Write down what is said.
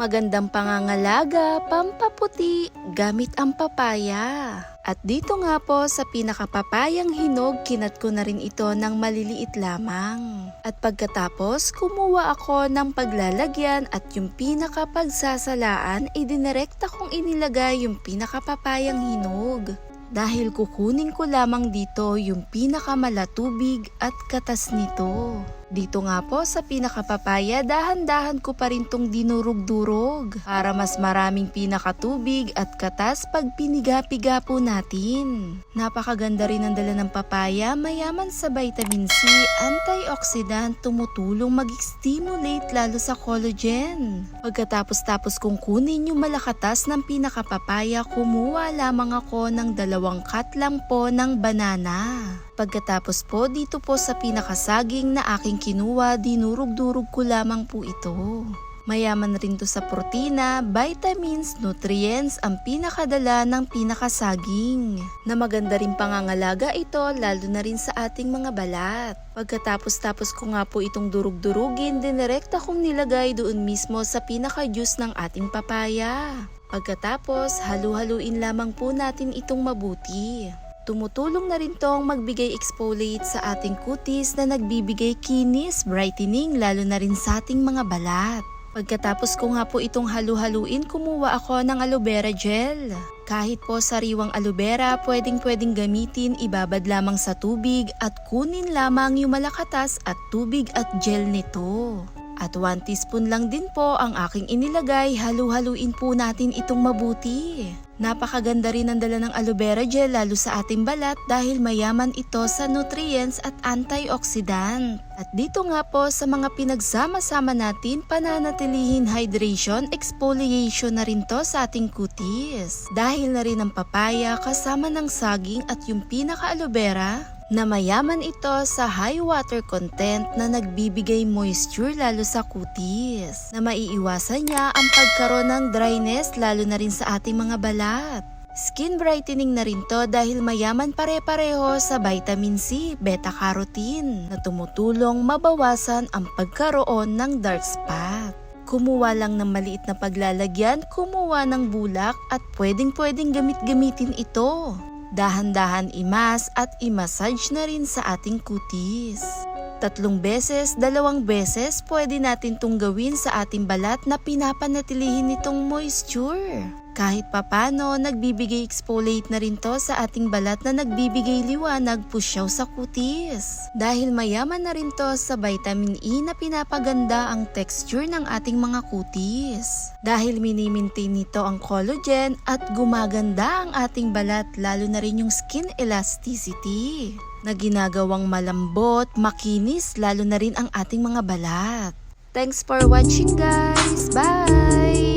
Magandang pangangalaga, pampaputi, gamit ang papaya. At dito nga po sa pinakapapayang hinog, kinat ko na rin ito ng maliliit lamang. At pagkatapos, kumuha ako ng paglalagyan at yung pinakapagsasalaan, idinirekta kong inilagay yung pinakapapayang hinog. Dahil kukunin ko lamang dito yung pinakamalatubig at katas nito. Dito nga po sa pinakapapaya, dahan-dahan ko pa rin tong dinurog-durog para mas maraming pinakatubig at katas pag piniga-piga po natin. Napakaganda rin ang dala ng papaya, mayaman sa vitamin C, antioxidant, tumutulong mag-stimulate lalo sa collagen. Pagkatapos kong kunin yung malakatas ng pinakapapaya, kumuha lamang ako ng 2 cut lang po ng banana. Pagkatapos po dito po sa pinakasaging na aking kinuha, dinurog-durog ko lamang po ito. Mayaman rin to sa protina, vitamins, nutrients ang pinakadala ng pinakasaging. Na maganda rin pangangalaga ito lalo na rin sa ating mga balat. Pagkatapos ko nga po itong durug-durugin, dinirekta kong nilagay doon mismo sa pinaka-juice ng ating papaya. Pagkatapos, halu-haluin lamang po natin itong mabuti. Tumutulong na rin tong magbigay exfoliate sa ating kutis na nagbibigay kinis, brightening lalo na rin sa ating mga balat. Pagkatapos ko nga po itong halu-haluin, kumuha ako ng aloe vera gel. Kahit po sariwang aloe vera, pwedeng gamitin, ibabad lamang sa tubig at kunin lamang yung malakatas at tubig at gel nito. At 1 teaspoon lang din po ang aking inilagay, halu-haluin po natin itong mabuti. Napakaganda rin ang dala ng aloe vera gel lalo sa ating balat dahil mayaman ito sa nutrients at antioxidant. At dito nga po sa mga pinagsama-sama natin, pananatilihin hydration, exfoliation na rin to sa ating kutis. Dahil na rin ang papaya kasama ng saging at yung pinaka-aloe vera, na mayaman ito sa high water content na nagbibigay moisture lalo sa kutis, na maiiwasan niya ang pagkaroon ng dryness lalo na rin sa ating mga balat. Skin brightening na rin to dahil mayaman pare-pareho sa vitamin C, beta-carotene na tumutulong mabawasan ang pagkaroon ng dark spot. Kumuha lang ng maliit na paglalagyan, kumuha ng bulak at pwedeng gamitin ito. Dahan-dahan imas at i-massage na rin sa ating kutis. 3 beses, 2 beses pwede natin itong gawin sa ating balat na pinapanatilihin nitong moisture. Kahit papano, nagbibigay exfoliate na rin to sa ating balat na nagbibigay liwanag, pusyaw sa kutis. Dahil mayaman na rin to sa vitamin E na pinapaganda ang texture ng ating mga kutis. Dahil minimaintain nito ang collagen at gumaganda ang ating balat lalo na rin yung skin elasticity na ginagawang malambot, makinis lalo na rin ang ating mga balat. Thanks for watching guys! Bye!